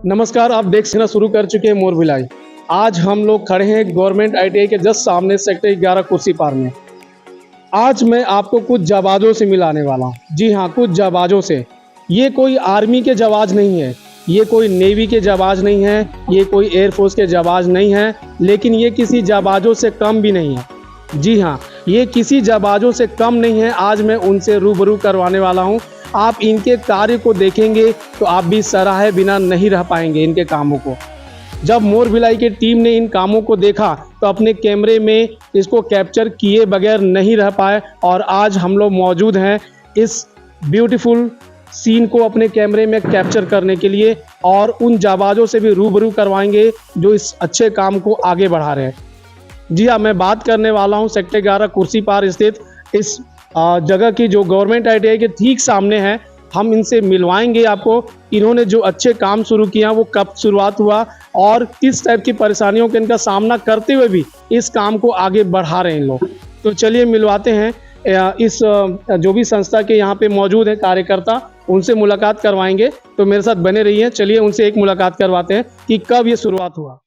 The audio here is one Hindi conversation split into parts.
नमस्कार, आप देखना शुरू कर चुके हैं मोर भिलाई। आज हम लोग खड़े हैं गवर्नमेंट आईटीआई के जस्ट सामने सेक्टर 11 कुर्सी पार में। आज मैं आपको कुछ जाबाजों से मिलाने वाला हूँ। जी हाँ, कुछ जाबाजों से। ये कोई आर्मी के जाबाज नहीं है, ये कोई नेवी के जाबाज नहीं है, ये कोई एयरफोर्स के जाबाज नहीं है, लेकिन ये किसी जाबाजों से कम भी नहीं है। जी हाँ, ये किसी जाबाजों से कम नहीं है। आज मैं उनसे रूबरू करवाने वाला हूँ। आप इनके कार्य को देखेंगे तो आप भी सराहे बिना नहीं रह पाएंगे इनके कामों को। जब मोर भिलाई की टीम ने इन कामों को देखा तो अपने कैमरे में इसको कैप्चर किए बगैर नहीं रह पाए, और आज हम लोग मौजूद हैं इस ब्यूटीफुल सीन को अपने कैमरे में कैप्चर करने के लिए, और उन जाबाजों से भी रूबरू करवाएंगे जो इस अच्छे काम को आगे बढ़ा रहे हैं। जी हाँ, मैं बात करने वाला हूँ सेक्टर 11 कुर्सी पार स्थित इस जगह की, जो गवर्नमेंट आईटीआई के ठीक सामने है। हम इनसे मिलवाएंगे आपको, इन्होंने जो अच्छे काम शुरू किया वो कब शुरुआत हुआ और किस टाइप की परेशानियों का इनका सामना करते हुए भी इस काम को आगे बढ़ा रहे हैं लोग। तो चलिए मिलवाते हैं इस जो भी संस्था के यहाँ पे मौजूद है कार्यकर्ता, उनसे मुलाकात करवाएंगे। तो मेरे साथ बने रहिए। चलिए उनसे एक मुलाकात करवाते हैं कि कब ये शुरुआत हुआ।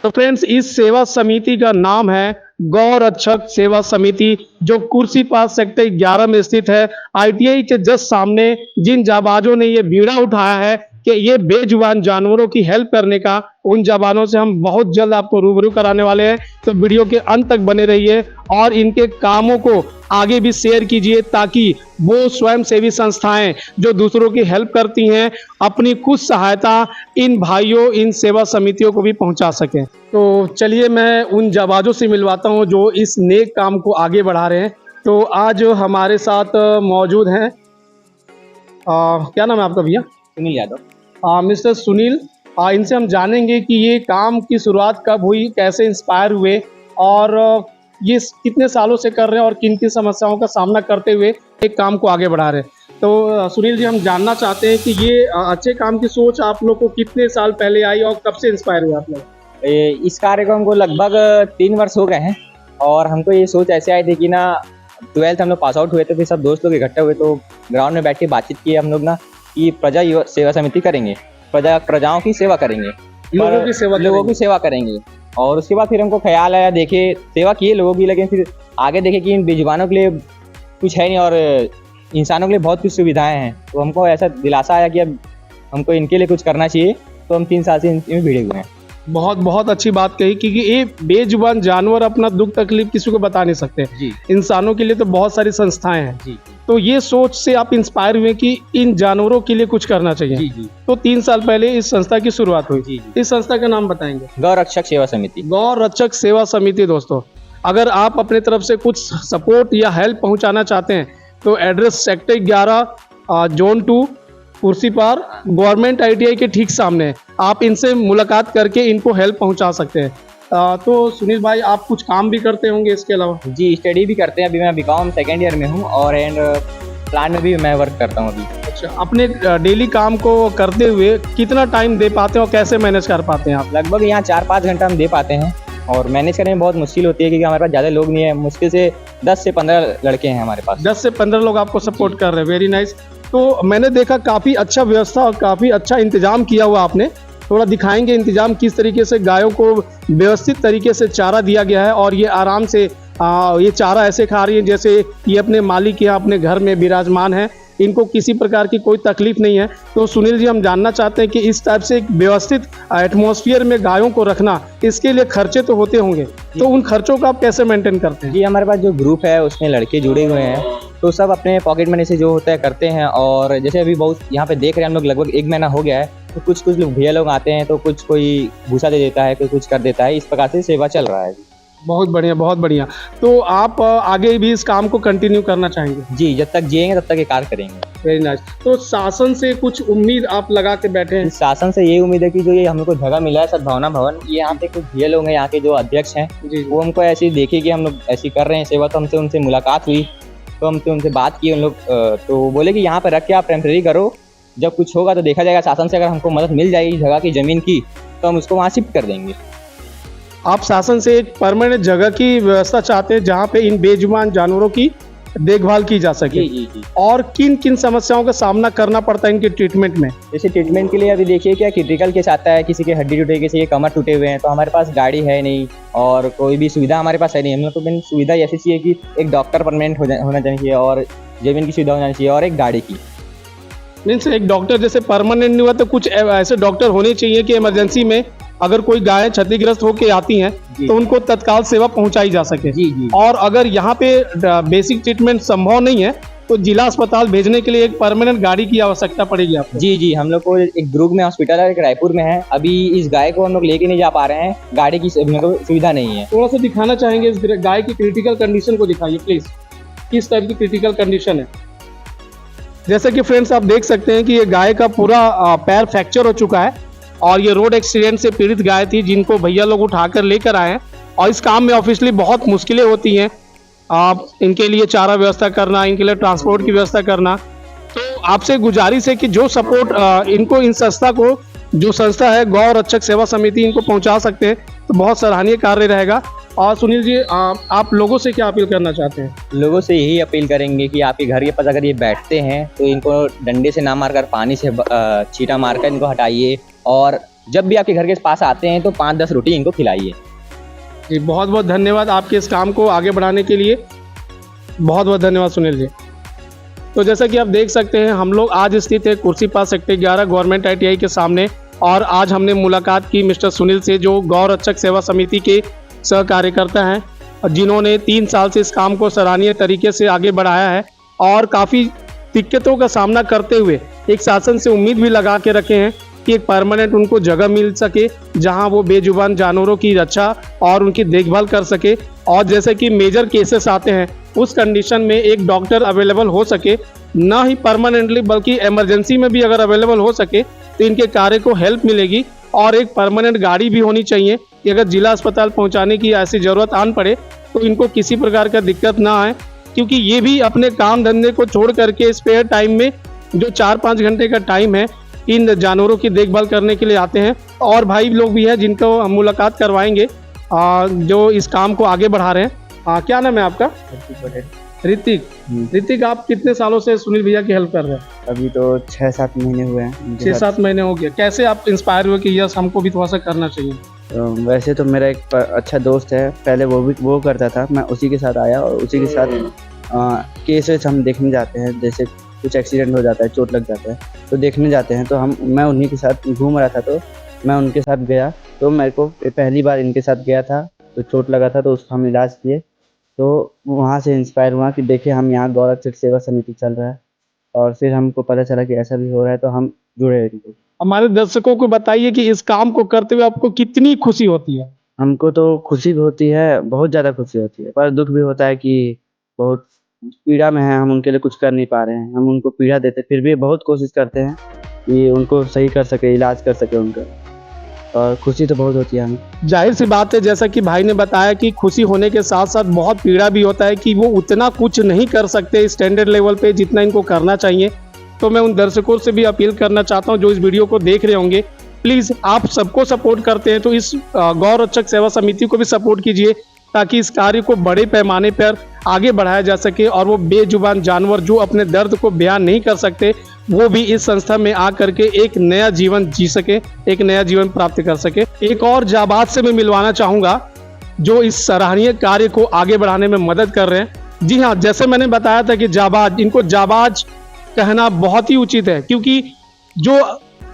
तो फ्रेंड्स, इस सेवा समिति का नाम है गौ रक्षक सेवा समिति, जो कुर्सी पास सेक्टर 11 में स्थित है। आईटीआई के जस्ट सामने जिन जाबाजों ने ये बीड़ा उठाया है कि ये बेजुबान जानवरों की हेल्प करने का, उन जवानों से हम बहुत जल्द आपको रूबरू कराने वाले हैं। तो वीडियो के अंत तक बने रहिए और इनके कामों को आगे भी शेयर कीजिए, ताकि वो स्वयं सेवी संस्थाएं जो दूसरों की हेल्प करती हैं अपनी कुछ सहायता इन भाइयों, इन सेवा समितियों को भी पहुंचा सकें। तो चलिए मैं उन जाबाजों से मिलवाता हूं जो इस नेक काम को आगे बढ़ा रहे हैं। तो आज हमारे साथ मौजूद हैं, क्या नाम है आपका भैया? सुनील यादव। मिस्टर सुनील, इनसे हम जानेंगे कि ये काम की शुरुआत कब हुई, कैसे इंस्पायर हुए, और ये कितने सालों से कर रहे हैं और किन किन समस्याओं का सामना करते हुए एक काम को आगे बढ़ा रहे हैं। तो सुनील जी, हम जानना चाहते हैं कि ये अच्छे काम की सोच आप लोग को कितने साल पहले आई और कब से इंस्पायर हुए आप लोग? इस कार्य को हमको लगभग 3 वर्ष हो गए हैं, और हमको ये सोच ऐसे आई थी कि ना 12th हम लोग पास आउट हुए थे, फिर सब दोस्त लोग इकट्ठे हुए तो ग्राउंड में बैठ के बातचीत की हम लोग ना कि प्रजा सेवा समिति करेंगे, प्रजाओं की सेवा करेंगे, लोगों की सेवा करेंगे। और उसके बाद फिर हमको ख्याल आया, देखे सेवा किए लोगों की, लेकिन फिर आगे देखे कि इन बेजुबानों के लिए कुछ है नहीं और इंसानों के लिए बहुत कुछ सुविधाएं हैं। तो हमको ऐसा दिलासा आया कि अब हमको इनके लिए कुछ करना चाहिए। तो हम 3 साल से इनमें भिड़े हुए हैं। बहुत बहुत अच्छी बात कही, क्योंकि ये बेजुबान जानवर अपना दुख तकलीफ किसी को बता नहीं सकते जी। इंसानों के लिए तो बहुत सारी संस्थाएं हैं जी। तो ये सोच से आप इंस्पायर हुए कि इन जानवरों के लिए कुछ करना चाहिए। जी जी। तो 3 साल पहले इस संस्था की शुरुआत हुई। जी जी। इस संस्था का नाम बताएंगे? गौ रक्षक सेवा समिति। गौ रक्षक सेवा समिति। दोस्तों, अगर आप अपने तरफ से कुछ सपोर्ट या हेल्प पहुंचाना चाहते हैं तो एड्रेस सेक्टर 11 जोन 2 कुर्सी पार गवर्नमेंट आईटीआई के ठीक सामने है। आप इनसे मुलाकात करके इनको हेल्प पहुंचा सकते हैं। तो सुनील भाई, आप कुछ काम भी करते होंगे इसके अलावा? जी, स्टडी भी करते हैं। अभी मैं बीकॉम 2nd ईयर में हूँ, और प्लान में भी मैं वर्क करता हूँ अभी। अच्छा, अपने डेली काम को करते हुए कितना टाइम दे पाते हैं और कैसे मैनेज कर पाते हैं आप? लगभग यहाँ 4-5 घंटा हम दे पाते हैं, और मैनेज करने में बहुत मुश्किल होती है क्योंकि हमारे पास ज़्यादा लोग नहीं है। मुश्किल से 10 से 15 लड़के हैं हमारे पास। 10 से 15 लोग आपको सपोर्ट कर रहे हैं। Very nice. तो मैंने देखा काफ़ी अच्छा व्यवस्था और काफ़ी अच्छा इंतजाम किया हुआ आपने। थोड़ा दिखाएंगे इंतजाम किस तरीके से गायों को व्यवस्थित तरीके से चारा दिया गया है और ये आराम से ये चारा ऐसे खा रही है जैसे ये अपने मालिक या अपने घर में विराजमान है, इनको किसी प्रकार की कोई तकलीफ नहीं है। तो सुनील जी, हम जानना चाहते हैं कि इस टाइप से एक व्यवस्थित एटमॉस्फेयर में गायों को रखना, इसके लिए खर्चे तो होते होंगे, तो उन खर्चों को आप कैसे मेंटेन करते हैं? जी, हमारे पास जो ग्रुप है उसमें लड़के जुड़े हुए हैं, तो सब अपने पॉकेट मनी से जो होता है करते हैं। और जैसे अभी बहुत यहाँ पे देख रहे हैं हम लोग, लगभग 1 महीना हो गया है, तो कुछ लोग भैया लोग आते हैं, तो कुछ कोई भूसा दे देता है, कोई कुछ कर देता है, इस प्रकार से सेवा चल रहा है। बहुत बढ़िया, बहुत बढ़िया। तो आप आगे भी इस काम को कंटिन्यू करना चाहेंगे? जी, जब तक जिएंगे तब तक ये कार्य करेंगे। Very nice. तो शासन से कुछ उम्मीद आप लगा के बैठे हैं? शासन से ये उम्मीद है कि जो ये हम लोग को जगह मिला है सद्भावना भवन, ये यहाँ पे कुछ भैया लोग हैं, यहाँ के जो अध्यक्ष हैं, जी वो हमको ऐसे देखे कि हम लोग ऐसी कर रहे हैं सेवा, तो हमसे उनसे मुलाकात हुई, तो हमसे उनसे बात की उन लोग, तो बोले कि यहाँ पर रख के आप टेम्परेरी करो, जब कुछ होगा तो देखा जाएगा। शासन से अगर हमको मदद मिल जाएगी जगह की, ज़मीन की, तो हम उसको वहाँ शिफ्ट कर देंगे। आप शासन से एक परमानेंट जगह की व्यवस्था चाहते हैं जहाँ पे इन बेजुबान जानवरों की देखभाल की जा सके? जी जी जी। और किन किन समस्याओं का सामना करना पड़ता है इनके ट्रीटमेंट में? जैसे ट्रीटमेंट के लिए अभी देखिए क्या क्रिटिकल केस आता है, किसी के हड्डी टूटे, किसी के कमर टूटे हुए हैं, तो हमारे पास गाड़ी है नहीं और कोई भी सुविधा हमारे पास है नहीं। हम लोग को मेन सुविधा ऐसी चाहिए कि एक डॉक्टर परमानेंट होना चाहिए और जमीन की सुविधा होना चाहिए और एक गाड़ी की। मीन्स एक डॉक्टर जैसे परमानेंट नहीं हुआ तो कुछ ऐसे डॉक्टर होने चाहिए कि इमरजेंसी में अगर कोई गाय क्षतिग्रस्त होकर आती हैं जी। तो उनको तत्काल सेवा पहुंचाई जा सके। जी जी। और अगर यहाँ पे बेसिक ट्रीटमेंट संभव नहीं है तो जिला अस्पताल भेजने के लिए एक परमानेंट गाड़ी की आवश्यकता पड़ेगी आपको? जी जी, हम लोग को एक दुर्ग में हॉस्पिटल है, एक रायपुर में है। अभी इस गाय को हम लोग लेके नहीं जा पा रहे हैं, गाड़ी की सुविधा नहीं है। थोड़ा सा दिखाना चाहेंगे इस गाय की क्रिटिकल कंडीशन को, दिखाइए प्लीज, किस टाइप की क्रिटिकल कंडीशन है। जैसे कि फ्रेंड्स आप देख सकते हैं कि ये गाय का पूरा पैर फ्रैक्चर हो चुका है और ये रोड एक्सीडेंट से पीड़ित गाय थी जिनको भैया लोग उठाकर लेकर आए हैं। और इस काम में ऑब्वियसली बहुत मुश्किलें होती हैं, आप इनके लिए चारा व्यवस्था करना, इनके लिए ट्रांसपोर्ट की व्यवस्था करना। तो आपसे गुजारिश है कि जो सपोर्ट इनको, इन संस्था को, जो संस्था है गौ रक्षक सेवा समिति, इनको पहुंचा सकते हैं तो बहुत सराहनीय कार्य रहेगा। और सुनील जी, आप लोगों से क्या अपील करना चाहते हैं? लोगों से यही अपील करेंगे कि आपके घर के पास अगर ये बैठते हैं तो इनको डंडे से ना मारकर, पानी से छींटा मारकर इनको हटाइए, और जब भी आपके घर के पास आते हैं तो 5-10 रोटी इनको खिलाइए। जी, बहुत बहुत धन्यवाद आपके इस काम को आगे बढ़ाने के लिए, बहुत बहुत धन्यवाद सुनील जी। तो जैसा कि आप देख सकते हैं हम लोग आज स्थित है कुर्सीपास सेक्टर 11 गवर्नमेंट ITI के सामने, और आज हमने मुलाकात की मिस्टर सुनील से जो गौ रक्षक सेवा समिति के सह कार्यकर्ता हैं और जिन्होंने 3 साल से इस काम को सराहनीय तरीके से आगे बढ़ाया है और काफ़ी दिक्कतों का सामना करते हुए एक शासन से उम्मीद भी लगा के रखे हैं कि एक परमानेंट उनको जगह मिल सके जहां वो बेजुबान जानवरों की रक्षा और उनकी देखभाल कर सके। और जैसे कि मेजर केसेस आते हैं उस कंडीशन में एक डॉक्टर अवेलेबल हो सके, ना ही परमानेंटली बल्कि इमरजेंसी में भी अगर अवेलेबल हो सके तो इनके कार्य को हेल्प मिलेगी। और एक परमानेंट गाड़ी भी होनी चाहिए कि अगर जिला अस्पताल पहुंचाने की ऐसी ज़रूरत आन पड़े तो इनको किसी प्रकार का दिक्कत ना आए, क्योंकि ये भी अपने काम धंधे को छोड़ करके स्पेयर टाइम में जो 4-5 घंटे का टाइम है इन जानवरों की देखभाल करने के लिए आते हैं। और भाई लोग भी हैं जिनको हम मुलाकात करवाएंगे जो इस काम को आगे बढ़ा रहे हैं। क्या नाम है आपका? ऋतिक। ऋतिक, आप कितने सालों से सुनील भैया की हेल्प कर रहे हैं? अभी तो 6-7 महीने हुए हैं। 6-7 महीने हो गए। कैसे आप इंस्पायर हुए कि यस हमको भी थोड़ा सा करना चाहिए? वैसे तो मेरा एक अच्छा दोस्त है, पहले वो करता था, मैं उसी के साथ आया और उसी के साथ केसेस हम देखने जाते हैं, जैसे कुछ एक्सीडेंट हो जाता है, चोट लग जाता है तो देखने जाते हैं। तो मैं उन्हीं के साथ घूम रहा था तो मैं उनके साथ गया, तो मेरे को पहली बार इनके साथ गया था तो चोट लगा था तो उसका हम इलाज किए। तो वहाँ से इंस्पायर हुआ कि देखिए हम यहाँ गौ रक्षक सेवा समिति चल रहा है, और फिर हमको पता चला कि ऐसा भी हो रहा है तो हम जुड़े इनको। हमारे दर्शकों को बताइए कि इस काम को करते हुए आपको कितनी खुशी होती है? हमको तो खुशी भी होती है, बहुत ज़्यादा खुशी होती है, पर दुख भी होता है कि बहुत पीड़ा में है, हम उनके लिए कुछ कर नहीं पा रहे हैं, हम उनको पीड़ा देते फिर भी बहुत कोशिश करते हैं कि उनको सही कर सके, इलाज कर सके उनका, और खुशी तो बहुत होती है हमें। जाहिर सी बात है, जैसा कि भाई ने बताया कि खुशी होने के साथ साथ बहुत पीड़ा भी होता है कि वो उतना कुछ नहीं कर सकते स्टैंडर्ड लेवल पे जितना इनको करना चाहिए। तो मैं उन दर्शकों से भी अपील करना चाहता हूं जो इस वीडियो को देख रहे होंगे, प्लीज़ आप सबको सपोर्ट करते हैं तो इस गौ रक्षक सेवा समिति को भी सपोर्ट कीजिए ताकि इस कार्य को बड़े पैमाने पर आगे बढ़ाया जा सके और वो बेजुबान जानवर जो अपने दर्द को बयान नहीं कर सकते वो भी इस संस्था में आकर के एक नया जीवन जी सके, एक नया जीवन प्राप्त कर सके। एक और जाबाज से मैं मिलवाना चाहूँगा जो इस सराहनीय कार्य को आगे बढ़ाने में मदद कर रहे हैं। जी हाँ, जैसे मैंने बताया था कि जाबाज, इनको जाबाज कहना बहुत ही उचित है क्योंकि जो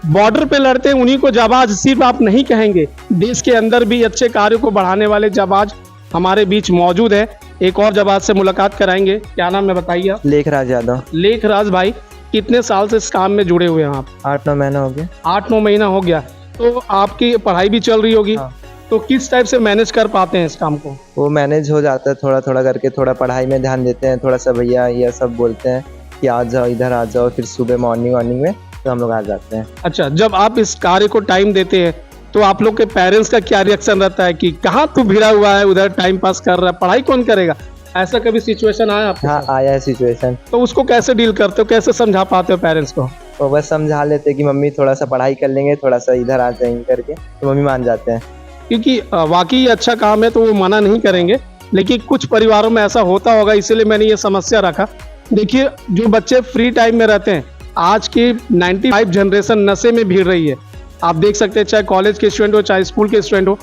बॉर्डर पे लड़ते हैं उन्हीं को जाबाज सिर्फ आप नहीं कहेंगे, देश के अंदर भी अच्छे कार्यों को बढ़ाने वाले जाबाज हमारे बीच मौजूद है। एक और जाबाज से मुलाकात कराएंगे। क्या नाम है बताइए आप? लेखराज यादव। लेखराज भाई, कितने साल से इस काम में जुड़े हुए हैं आप? 8-9 महीना हो गया। 8-9 महीना हो गया। तो आपकी पढ़ाई भी चल रही होगी। हाँ। तो किस टाइप से मैनेज कर पाते हैं इस काम को? वो मैनेज हो जाता है थोड़ा थोड़ा करके, थोड़ा पढ़ाई में ध्यान देते हैं, थोड़ा सा भैया ये सब बोलते हैं कि आ जाओ इधर आ जाओ, फिर सुबह मॉर्निंग में तो हम लोग आ जाते हैं। अच्छा, जब आप इस कार्य को टाइम देते हैं तो आप लोग के पेरेंट्स का क्या रिएक्शन रहता है कि कहाँ तू भिड़ा हुआ है, उधर टाइम पास कर रहा है, पढ़ाई कौन करेगा? ऐसा कभी सिचुएशन आया आपके हाँ, साथ? आया है सिचुएशन। तो उसको कैसे डील करते हो, कैसे समझा पाते हो पेरेंट्स को? वो बस समझा लेते कि मम्मी थोड़ा सा पढ़ाई कर लेंगे, थोड़ा सा इधर आ जाएंगे करके, तो मम्मी मान जाते हैं। क्योंकि वाकई अच्छा काम है तो वो मना नहीं करेंगे, लेकिन कुछ परिवारों में ऐसा होता होगा, इसीलिए मैंने ये समस्या रखा। देखिए, जो बच्चे फ्री टाइम में रहते हैं, आज की 95 जनरेशन नशे में भीड़ रही है। आप देख सकते हैं, चाहे कॉलेज के स्टूडेंट हो चाहे स्कूल के स्टूडेंट हो,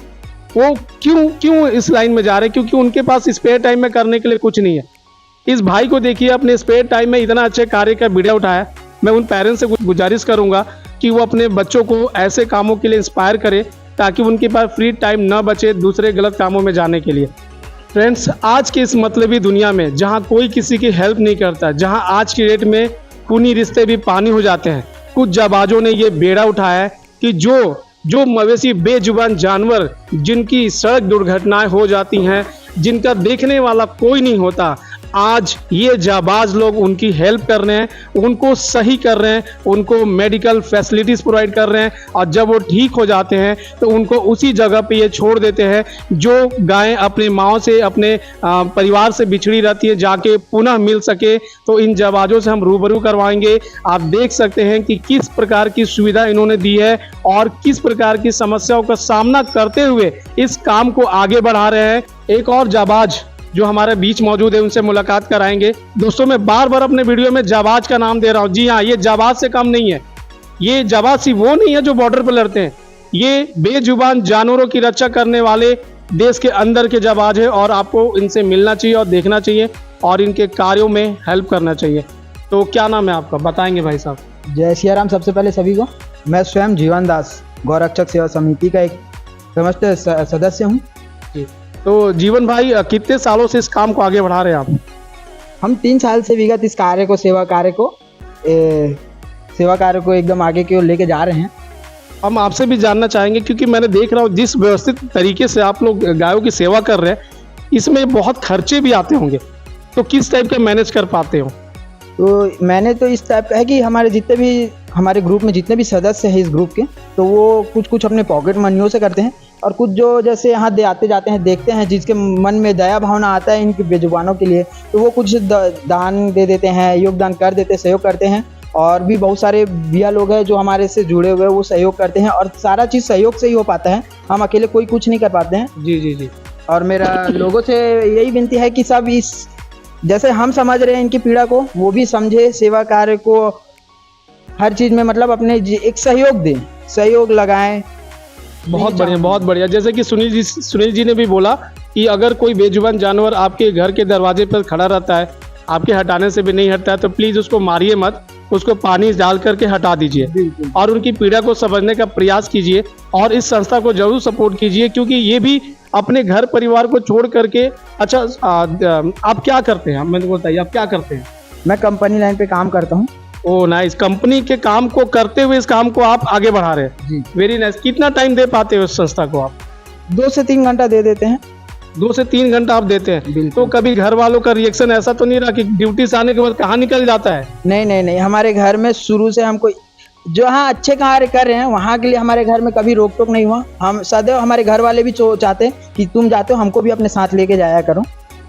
वो क्यों इस लाइन में जा रहे हैं? क्योंकि उनके पास स्पेयर टाइम में करने के लिए कुछ नहीं है। इस भाई को देखिए, अपने स्पेयर टाइम में इतना अच्छे कार्य का वीडियो उठाया। मैं उन पेरेंट्स से गुजारिश करूंगा कि वो अपने बच्चों को ऐसे कामों के लिए इंस्पायर करें ताकि उनके पास फ्री टाइम न बचे दूसरे गलत कामों में जाने के लिए। फ्रेंड्स, आज की इस मतलबी दुनिया में जहां कोई किसी की हेल्प नहीं करता, जहां आज की डेट में खूनी रिश्ते भी पानी हो जाते हैं, कुछ जाबाजों ने ये बेड़ा उठाया है कि जो मवेशी बेजुबान जानवर जिनकी सड़क दुर्घटनाएं हो जाती हैं, जिनका देखने वाला कोई नहीं होता, आज ये जाबाज लोग उनकी हेल्प कर रहे हैं, उनको सही कर रहे हैं, उनको मेडिकल फैसिलिटीज़ प्रोवाइड कर रहे हैं और जब वो ठीक हो जाते हैं तो उनको उसी जगह पे ये छोड़ देते हैं। जो गायें अपनी माँओं से, अपने परिवार से बिछड़ी रहती है, जाके पुनः मिल सके। तो इन जाबाजों से हम रूबरू करवाएंगे। आप देख सकते हैं कि किस प्रकार की सुविधा इन्होंने दी है और किस प्रकार की समस्याओं का सामना करते हुए इस काम को आगे बढ़ा रहे हैं। एक और जाबाज जो हमारे बीच मौजूद है, उनसे मुलाकात कराएंगे। दोस्तों, मैं बार बार अपने वीडियो में जाबाज का नाम दे रहा हूँ। जी हाँ, ये जाबाज से कम नहीं है। ये जाबाज सिर्फ वो नहीं है जो बॉर्डर पर लड़ते हैं, ये बेजुबान जानवरों की रक्षा करने वाले देश के अंदर के जाबाज है और आपको इनसे मिलना चाहिए और देखना चाहिए और इनके कार्यों में हेल्प करना चाहिए। तो क्या नाम है आपका, बताएंगे भाई साहब? जय सियाराम। सबसे पहले सभी को, मैं स्वयं जीवन दास गौरक्षक सेवा समिति का एक समस्त सदस्य हूँ। जी, तो जीवन भाई, कितने सालों से इस काम को आगे बढ़ा रहे हैं आप? हम 3 साल से विगत इस कार्य को, सेवा कार्य को एकदम आगे की ओर लेके जा रहे हैं। हम आपसे भी जानना चाहेंगे क्योंकि मैंने देख रहा हूँ जिस व्यवस्थित तरीके से आप लोग गायों की सेवा कर रहे हैं, इसमें बहुत खर्चे भी आते होंगे, तो किस टाइप के मैनेज कर पाते हो? तो मैंने तो इस टाइप का है कि हमारे ग्रुप में जितने भी सदस्य हैं इस ग्रुप के, तो वो कुछ अपने पॉकेट मनियों से करते हैं और कुछ जो जैसे यहाँ आते जाते हैं, देखते हैं, जिसके मन में दया भावना आता है इनके बेजुबानों के लिए, तो वो कुछ दान दे देते हैं, योगदान कर देते हैं, सहयोग करते हैं। और भी बहुत सारे भैया लोग हैं जो हमारे से जुड़े हुए हैं, वो सहयोग करते हैं और सारा चीज़ सहयोग से ही हो पाता है। हम अकेले कोई कुछ नहीं कर पाते हैं। जी जी जी। और मेरा लोगों से यही विनती है कि सब इस जैसे हम समझ रहे हैं इनकी पीड़ा को, वो भी समझे, सेवा कार्य को हर चीज़ में मतलब अपने एक सहयोग दें, सहयोग लगाएं। बहुत बढ़िया, बहुत बढ़िया। जैसे कि सुनील जी ने भी बोला कि अगर कोई बेजुबान जानवर आपके घर के दरवाजे पर खड़ा रहता है, आपके हटाने से भी नहीं हटता है, तो प्लीज़ उसको मारिए मत, उसको पानी डाल करके हटा दीजिए और उनकी पीड़ा को समझने का प्रयास कीजिए और इस संस्था को जरूर सपोर्ट कीजिए क्योंकि ये भी अपने घर परिवार को छोड़ करके। अच्छा, आप क्या करते हैं, मैंने बताइए आप क्या करते हैं? मैं कंपनी लाइन पे काम करता हूँ। ओह नाइस, कंपनी के काम को करते हुए इस काम को आप आगे बढ़ा रहे हैं। जी, वेरी नाइस। कितना टाइम दे पाते हो इस संस्था को आप? 2 से 3 घंटा दे देते हैं। 2 से 3 घंटा आप देते हैं? तो कभी घर वालों का रिएक्शन ऐसा तो नहीं रहा कि ड्यूटी से आने के बाद कहाँ निकल जाता है? नहीं, हमारे घर में शुरू से हमको जहाँ अच्छे कार्य कर रहे हैं वहाँ के लिए हमारे घर में कभी रोक टोक नहीं हुआ। हम सदैव, हमारे घर वाले भी चाहते हैं कि तुम जाते हो हमको भी अपने साथ लेके जाया करो,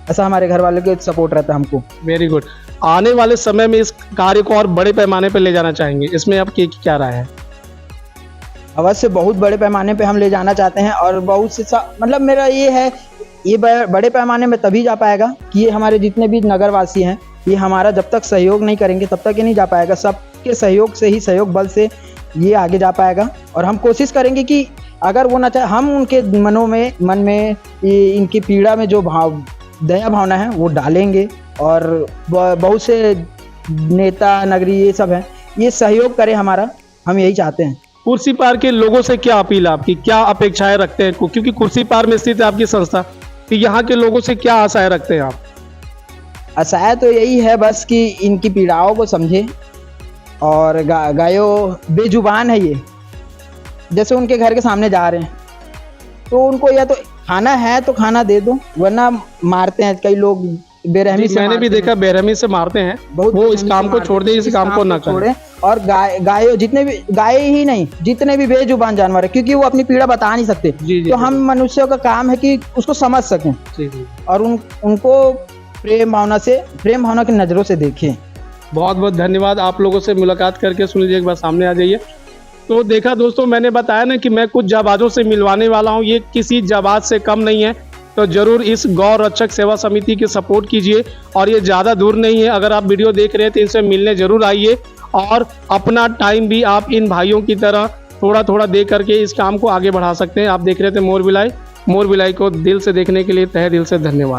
ऐसा हमारे घर वालों के सपोर्ट रहता है हमको। Very good. आने वाले समय में इस कार्य को और बड़े पैमाने पर ले जाना चाहेंगे, इसमें आपकी क्या राय है? अवश्य बहुत बड़े पैमाने पे हम ले जाना चाहते हैं और बहुत से मतलब मेरा ये है ये बड़े पैमाने में तभी जा पाएगा कि ये हमारे जितने भी नगरवासी हैं, ये हमारा जब तक सहयोग नहीं करेंगे तब तक ये नहीं जा पाएगा। सबके सहयोग से ही, सहयोग बल से ये आगे जा पाएगा। और हम कोशिश करेंगे कि अगर वो ना चाहे, हम उनके मन में इनकी पीड़ा में जो दया भावना है वो डालेंगे। और बहुत से नेता नगरी ये सब हैं, ये सहयोग करें हमारा, हम यही चाहते हैं। कुर्सी पार के लोगों से क्या अपील है आपकी, क्या अपेक्षाएं रखते हैं? क्योंकि कुर्सी पार में स्थित है आपकी संस्था, कि यहाँ के लोगों से क्या आशाएं रखते हैं आप? आशा तो यही है बस कि इनकी पीड़ाओं को समझे। और गायों बेजुबान है ये, जैसे उनके घर के सामने जा रहे हैं तो उनको या तो खाना है तो खाना दे दो, वरना मारते हैं कई लोग बेरहमी से। मैंने भी देखा बेरहमी से मारते हैं। वो इस काम को छोड़ दे, इस काम को ना करें। और गायों जितने भी, गाय ही नहीं जितने भी बेजुबान जानवर है, क्योंकि वो अपनी पीड़ा बता नहीं सकते, तो हम मनुष्यों का काम है कि उसको समझ सकें और उनको प्रेम भावना की नज़रों से देखें। बहुत बहुत धन्यवाद। आप लोगों से मुलाकात करके सुन लीजिए, एक बार सामने आ जाइए। तो देखा दोस्तों, मैंने बताया ना कि मैं कुछ जाबाजों से मिलवाने वाला हूँ, ये किसी जाबाज से कम नहीं है। तो जरूर इस गौ रक्षक सेवा समिति की सपोर्ट कीजिए। और ये ज़्यादा दूर नहीं है, अगर आप वीडियो देख रहे हैं तो इनसे मिलने जरूर आइए। और अपना टाइम भी आप इन भाइयों की तरह थोड़ा थोड़ा दे करके इस काम को आगे बढ़ा सकते हैं। आप देख रहे थे मोर बिलाई को दिल से देखने के लिए तहे दिल से धन्यवाद।